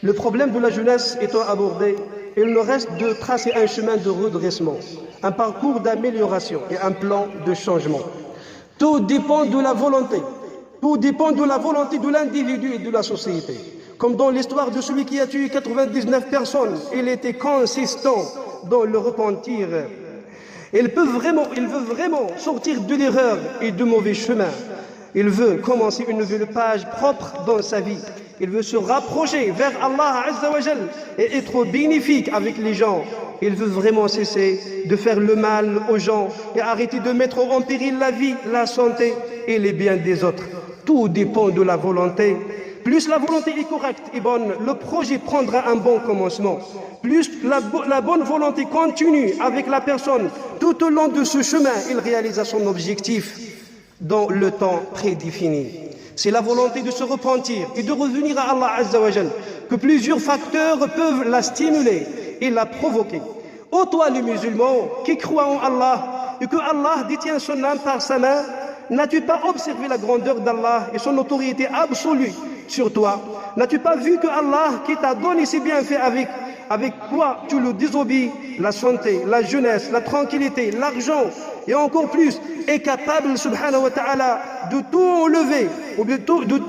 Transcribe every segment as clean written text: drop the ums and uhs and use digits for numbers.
Le problème de la jeunesse étant abordé, il nous reste de tracer un chemin de redressement, un parcours d'amélioration et un plan de changement. Tout dépend de la volonté. Tout dépend de la volonté de l'individu et de la société. Comme dans l'histoire de celui qui a tué 99 personnes, il était consistant dans le repentir. Il veut vraiment sortir de l'erreur et du mauvais chemin. Il veut commencer une nouvelle page propre dans sa vie. Il veut se rapprocher vers Allah Azza wa Jal et être bénéfique avec les gens. Il veut vraiment cesser de faire le mal aux gens et arrêter de mettre en péril la vie, la santé et les biens des autres. Tout dépend de la volonté. Plus la volonté est correcte et bonne, le projet prendra un bon commencement. Plus la bonne volonté continue avec la personne, tout au long de ce chemin, il réalisa son objectif dans le temps prédéfini. C'est la volonté de se repentir et de revenir à Allah Azza wa Jal que plusieurs facteurs peuvent la stimuler et la provoquer. Ô toi le musulman qui croit en Allah et que Allah détient son âme par sa main, n'as-tu pas observé la grandeur d'Allah et son autorité absolue sur toi? N'as-tu pas vu que Allah qui t'a donné ses bienfaits avec quoi tu le désobéis, la santé, la jeunesse, la tranquillité, l'argent et encore plus, est capable, subhanahu wa ta'ala, de tout enlever, ou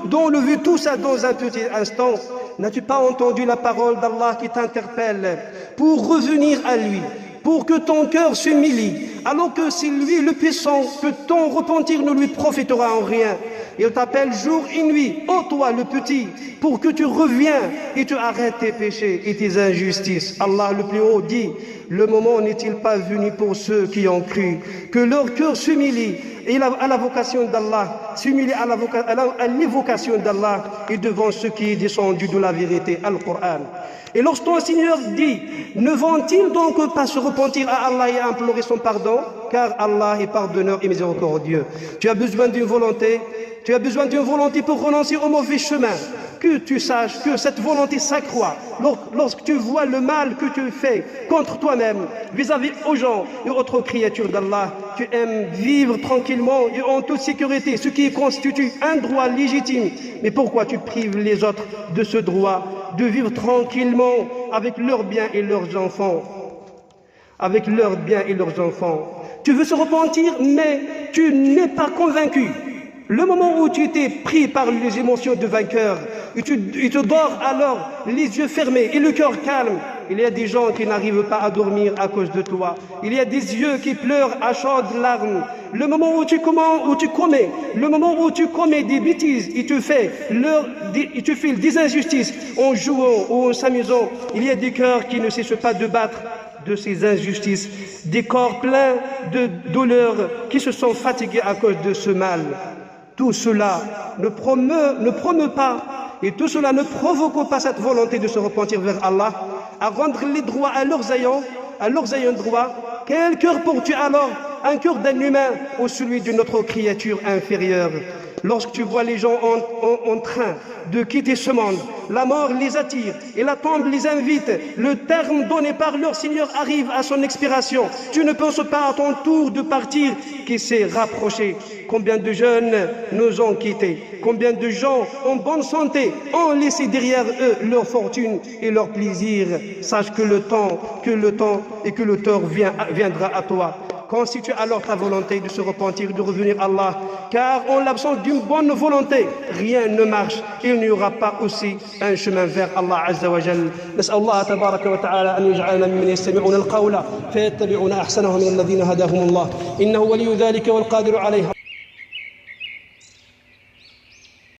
d'enlever tout ça dans un petit instant? N'as-tu pas entendu la parole d'Allah qui t'interpelle pour revenir à lui, pour que ton cœur s'humilie, alors que c'est lui le puissant, que ton repentir ne lui profitera en rien? Il t'appelle jour et nuit, ô toi le petit, pour que tu reviens et tu arrêtes tes péchés et tes injustices. Allah le plus haut dit, le moment n'est-il pas venu pour ceux qui ont cru, que leur cœur s'humilie à la vocation d'Allah, s'humilie à l'évocation d'Allah et devant ce qui est descendu de la vérité, Al-Qur'an. Et lorsque ton Seigneur dit, ne vont-ils donc pas se repentir à Allah et implorer son pardon? Car Allah est pardonneur et miséricordieux. Tu as besoin d'une volonté, pour renoncer au mauvais chemin. Que tu saches que cette volonté s'accroît lorsque tu vois le mal que tu fais contre toi-même vis-à-vis aux gens et autres créatures d'Allah. Tu aimes vivre tranquillement et en toute sécurité, ce qui constitue un droit légitime. Mais pourquoi tu prives les autres de ce droit de vivre tranquillement avec leurs biens et leurs enfants? Tu veux se repentir, mais tu n'es pas convaincu. Le moment où tu étais pris par les émotions de vainqueur, et tu dors alors les yeux fermés et le cœur calme, il y a des gens qui n'arrivent pas à dormir à cause de toi. Il y a des yeux qui pleurent à chaudes larmes. Le moment où tu commets des bêtises et tu fais des injustices en jouant ou en s'amusant, il y a des cœurs qui ne cessent pas de battre de ces injustices, des corps pleins de douleurs qui se sont fatigués à cause de ce mal. Tout cela ne promeut pas et tout cela ne provoque pas cette volonté de se repentir vers Allah, à rendre les droits à leurs ayants droit. Quel cœur portes-tu alors? Un cœur d'un humain ou celui d'une autre créature inférieure? Lorsque tu vois les gens en train de quitter ce monde, la mort les attire et la tombe les invite. Le terme donné par leur Seigneur arrive à son expiration. Tu ne penses pas à ton tour de partir qui s'est rapproché. Combien de jeunes nous ont quittés? Combien de gens en bonne santé ont laissé derrière eux leur fortune et leur plaisir? Sache que le temps et que le tort viendra à toi. Constitue alors ta volonté de se repentir, de revenir à Allah, car en l'absence d'une bonne volonté, rien ne marche. Il n'y aura pas aussi un chemin vers Allah Azza wa Jal. نسأل الله تبارك وتعالى أن يجعلنا ممن يستمعون القول فيتبعون أحسنه من الذين هداهم الله إنه ولي ذلك والقادر عليه.